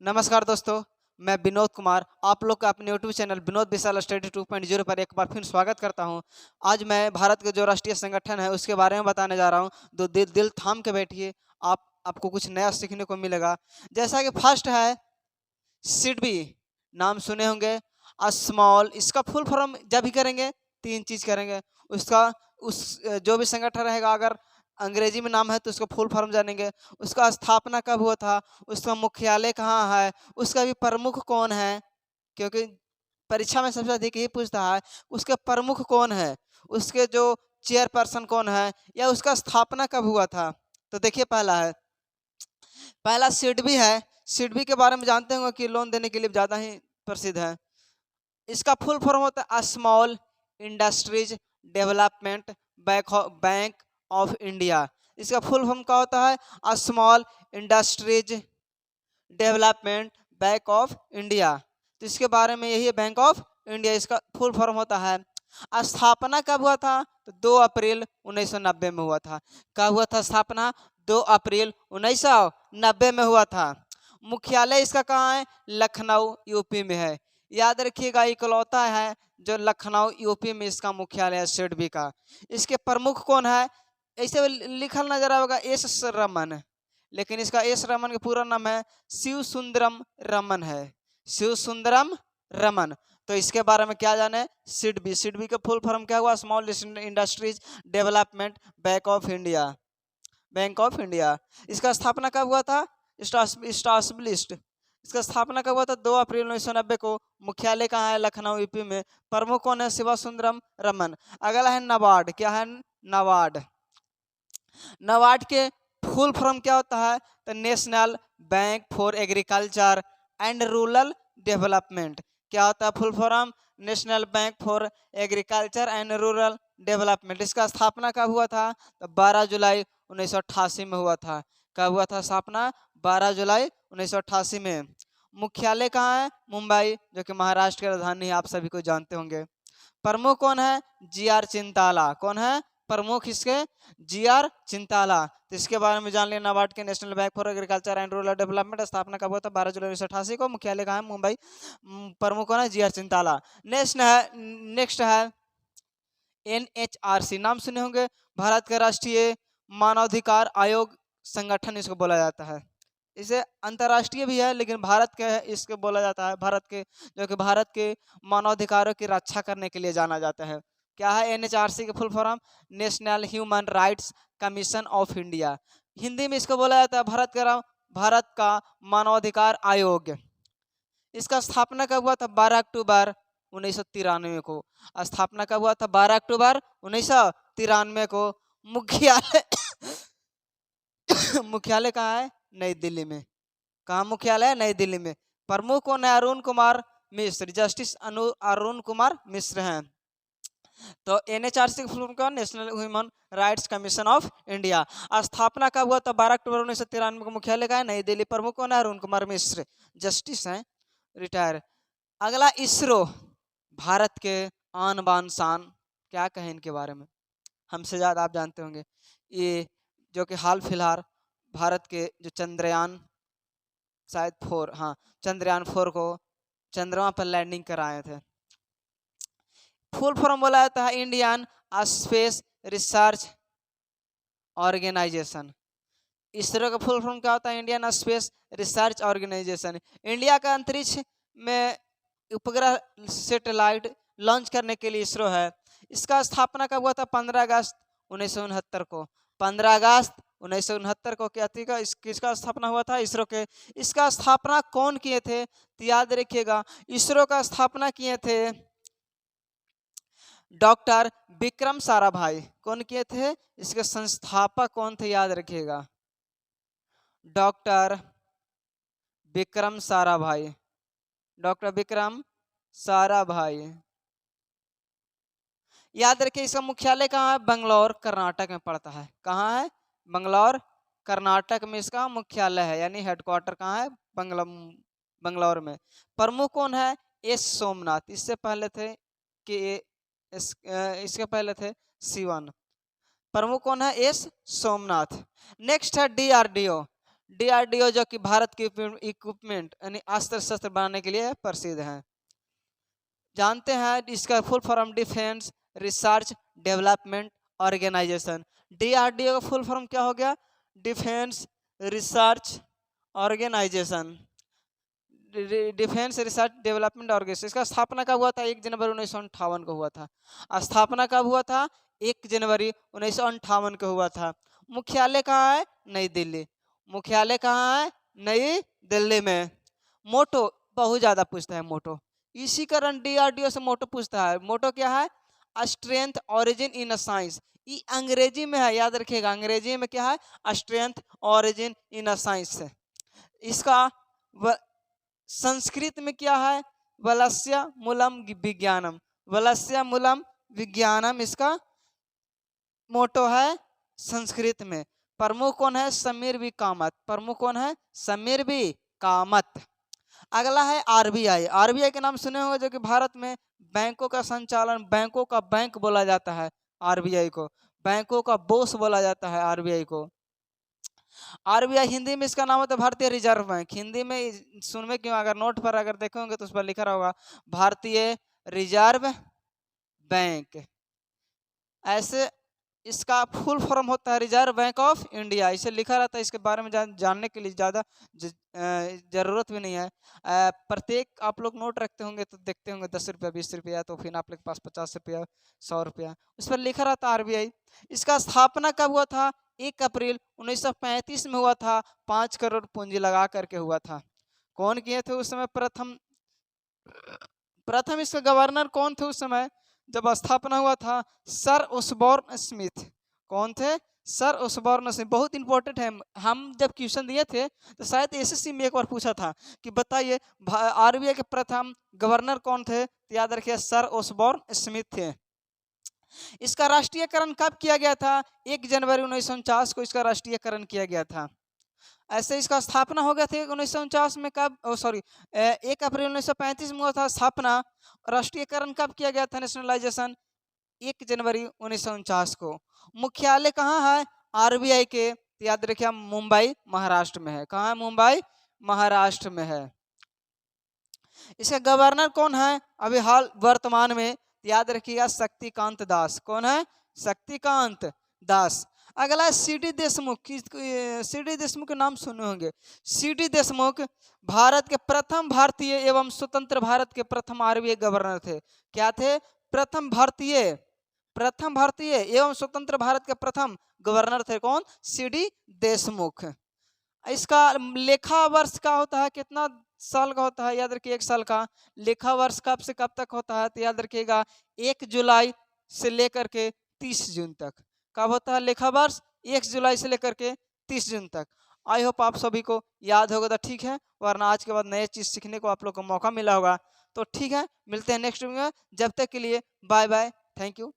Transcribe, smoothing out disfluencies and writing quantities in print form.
नमस्कार दोस्तों, मैं विनोद कुमार आप लोग का अपने यूट्यूब चैनल विनोद विशाल स्टडी 2.0 पर एक बार फिर स्वागत करता हूं। आज मैं भारत के जो राष्ट्रीय संगठन है उसके बारे में बताने जा रहा हूं। तो दिल दिल थाम के बैठिए, आपको कुछ नया सीखने को मिलेगा। जैसा कि फर्स्ट है सिडबी, नाम सुने होंगे। स्मॉल, इसका फुल फॉर्म जब भी करेंगे तीन चीज करेंगे। उसका उस जो भी संगठन रहेगा, अगर अंग्रेजी में नाम है तो उसका फुल फॉर्म जानेंगे। उसका स्थापना कब हुआ था, उसका मुख्यालय कहाँ है, उसका भी प्रमुख कौन है, क्योंकि परीक्षा में सबसे अधिक यही पूछता है उसके प्रमुख कौन है, उसके जो चेयरपर्सन कौन है, या उसका स्थापना कब हुआ था। तो देखिए, पहला सिडबी है। सिडबी के बारे में जानते होंगे कि लोन देने के लिए ज़्यादा ही प्रसिद्ध है। इसका फुल फॉर्म होता है small industries development bank of India. इसका फुल फॉर्म क्या होता है? Small industries development bank of India. तो इसके बारे में यही है, बैंक ऑफ इंडिया इसका फुल फॉर्म होता है। स्थापना कब हुआ था? तो 2 अप्रैल 1990 में हुआ था। कब हुआ था स्थापना? 2 अप्रैल 1990 में हुआ था। मुख्यालय इसका कहाँ है? लखनऊ यूपी में है। याद रखिएगा, इकलौता है जो लखनऊ यूपी में इसका मुख्यालय है सिडबी का। इसके प्रमुख कौन है? ऐसे लिखल नजर आएगा एस रमन, लेकिन इसका एस रमन का पूरा नाम है शिव सुंदरम रमन है। शिव सुंदरम रमन। तो इसके बारे में क्या जाने? सिडबी। सिडबी का फुल फॉर्म क्या हुआ? Small industries development bank of India. Bank of India. इसका स्थापना कब हुआ था? स्टाब्लिश्ड। इसका स्थापना कब हुआ था? 2 अप्रैल 1990 को। मुख्यालय कहाँ है? लखनऊ यूपी में। प्रमुख कौन है? शिवा सुंदरम रमन। अगला है नाबार्ड। क्या है? नाबार्ड। नाबार्ड के फुल फॉर्म क्या होता है? तो national bank for agriculture and rural development. क्या होता है full form? National bank for agriculture and rural development. इसका स्थापना कब हुआ था? तो 12 जुलाई 1988 में हुआ था। कब हुआ था स्थापना? 12 जुलाई 1988 में। मुख्यालय कहाँ है? मुंबई, जो कि महाराष्ट्र की राजधानी है, आप सभी को जानते होंगे। प्रमुख कौन है? जी आर चिंताला। कौन है प्रमुख इसके? जी आर चिंताला। तो इसके बारे में जान लेना। नाबार्ड के national bank for agriculture and rural development स्थापना कब हुआ था? 12 जुलाई 1988 को। मुख्यालय कहाँ है? मुंबई। प्रमुख कौन है? जी आर चिंताला। नेक्स्ट है NHRC। नाम सुने होंगे, भारत का राष्ट्रीय मानवाधिकार आयोग संगठन इसको बोला जाता है। इसे अंतर्राष्ट्रीय भी है, लेकिन भारत के इसको बोला जाता है भारत के, जो कि भारत के मानवाधिकारों की रक्षा करने के लिए जाना जाता है। क्या है NHRC के full form? National human rights commission of India. Hindi में इसको बोला जाता है भारत का मानवाधिकार आयोग। इसका स्थापना कब हुआ था? 12 अक्टूबर 1993 को। स्थापना कब हुआ था? 12 अक्टूबर 1993 को। मुख्यालय मुख्यालय कहाँ है? नई दिल्ली में। कहाँ मुख्यालय है? नई दिल्ली में। प्रमुख कौन है? अरुण कुमार मिश्र। जस्टिस अरुण कुमार मिश्र हैं। तो NHRC का फुल फॉर्म क्या? National human rights commission of India. स्थापना कब हुआ था? 12 अक्टूबर 1993 को। मुख्यालय का है? नई दिल्ली। प्रमुख कौन है? अरुण कुमार मिश्र, जस्टिस हैं, रिटायर। अगला इसरो, भारत के आन बान शान। क्या कहें इनके बारे में, हमसे ज़्यादा आप जानते होंगे। ये जो कि हाल फिलहाल भारत के जो चंद्रयान, शायद 4, हाँ, चंद्रयान 4 को चंद्रमा पर लैंडिंग कराए थे। फुल फॉर्म बोला जाता है Indian space research organisation. ISRO का फुल फॉर्म क्या होता है? Indian space research organisation. India का अंतरिक्ष में उपग्रह सैटेलाइट लॉन्च करने के लिए इसरो है। इसका स्थापना कब हुआ था? 15 अगस्त 1969 को। 15 अगस्त 1969 को क्या थी? किसका स्थापना हुआ था? इसरो के। इसका स्थापना कौन किए थे? तो याद रखिएगा, इसरो का स्थापना किए थे डॉक्टर विक्रम साराभाई। कौन किए थे? इसके संस्थापक कौन थे? याद रखिएगा, डॉक्टर विक्रम साराभाई। डॉक्टर विक्रम साराभाई। याद रखिए, इसका मुख्यालय कहाँ है? बंगलौर, कर्नाटक में पड़ता है। कहाँ है? बंगलौर, कर्नाटक में इसका मुख्यालय है, यानी हेडक्वार्टर कहाँ है? बंगलौर में। प्रमुख कौन है? एस सोमनाथ। इससे पहले थे कि इसके पहले थे सिवन। प्रमुख कौन है? एस सोमनाथ। नेक्स्ट है DRDO। DRDO जो कि भारत की इक्विपमेंट यानी अस्त्र शस्त्र बनाने के लिए प्रसिद्ध है। जानते हैं इसका full form defence research development organisation. DRDO का फुल फॉर्म क्या हो गया? Defence research organisation, defence research development organisation. इसका स्थापना कब हुआ था? 1 जनवरी 1958 को हुआ था। स्थापना कब हुआ था? 1 जनवरी 1958 को हुआ था। मुख्यालय कहाँ है? नई दिल्ली। मुख्यालय कहाँ है? नई दिल्ली में। मोटो बहुत ज्यादा पूछता है मोटो, इसी कारण DRDO से मोटो पूछता है। मोटो क्या है? Strength origin in science. ये अंग्रेजी में है, याद रखिएगा, अंग्रेजी में क्या है? Strength origin in science. इसका संस्कृत में क्या है? वलस्य मूलम विज्ञानम। वलस्य मूलम विज्ञानम इसका मोटो है संस्कृत में। प्रमुख कौन है? समीर बी कामत। प्रमुख कौन है? समीर बी कामत। अगला है RBI। RBI के नाम सुने होंगे, जो कि भारत में बैंकों का संचालन, बैंकों का बैंक बोला जाता है RBI को, बैंकों का बॉस बोला जाता है RBI को। RBI हिंदी में इसका नाम होता है भारतीय रिजर्व बैंक। हिंदी में सुनने क्यों, अगर नोट पर अगर देखोगे तो उस पर लिखा होगा भारतीय रिजर्व बैंक। ऐसे इसका फुल फॉर्म होता है रिजर्व बैंक ऑफ इंडिया, इसे लिखा रहता है। इसके बारे में जानने के लिए ज़्यादा जरूरत भी नहीं है। प्रत्येक आप लोग नोट रखते होंगे तो देखते होंगे 10 रुपया 20 रुपया, तो फिर आप लोग के पास 50 रुपया 100 रुपया, उस पर लिखा रहता है RBI। इसका स्थापना कब हुआ था? 1 अप्रैल 1935 में हुआ था। 5 करोड़ पूंजी लगा करके हुआ था। कौन किए थे उस समय? प्रथम इसका गवर्नर कौन थे उस समय जब स्थापना हुआ था? Sir Osborne Smith. कौन थे? Sir Osborne Smith. बहुत इंपॉर्टेंट है, हम जब क्वेश्चन दिए थे तो शायद SSC में एक बार पूछा था कि बताइए RBI के प्रथम गवर्नर कौन थे, तो याद रखिए सर ओसबॉर्न स्मिथ थे। इसका राष्ट्रीयकरण कब किया गया था? 1 जनवरी 1949 को इसका राष्ट्रीयकरण किया गया था। ऐसे इसका स्थापना हो गया था 1949 में। कब? 1 अप्रैल 1935 में हुआ था स्थापना। राष्ट्रीयकरण कब किया गया था? नेशनलाइजेशन 1 जनवरी 1949 को। मुख्यालय कहाँ है RBI के? तो याद रखिए मुंबई महाराष्ट्र में है। कहाँ है? मुंबई महाराष्ट्र में है। इसका गवर्नर कौन है अभी हाल वर्तमान में? याद रखिएगा शक्तिकांत दास। कौन है? शक्तिकांत दास। अगला है CD देशमुख। CD देशमुख के नाम सुने होंगे। CD देशमुख भारत के प्रथम भारतीय एवं स्वतंत्र भारत के प्रथम RBI गवर्नर थे। क्या थे? प्रथम भारतीय एवं स्वतंत्र भारत के प्रथम गवर्नर थे। कौन? CD देशमुख। इसका लेखा वर्ष का होता है, कितना साल का होता है? याद रखिए 1 साल का। लेखा वर्ष कब से कब तक होता है? तो याद रखिएगा 1 जुलाई से लेकर के 30 जून तक। कब होता है लेखा वर्ष? 1 जुलाई से लेकर के 30 जून तक। आई होप आप सभी को याद होगा तो ठीक है, वरना आज के बाद नए चीज़ सीखने को आप लोग को मौका मिला होगा। तो ठीक है, मिलते हैं नेक्स्ट वीडियो में। जब तक के लिए बाय बाय, थैंक यू।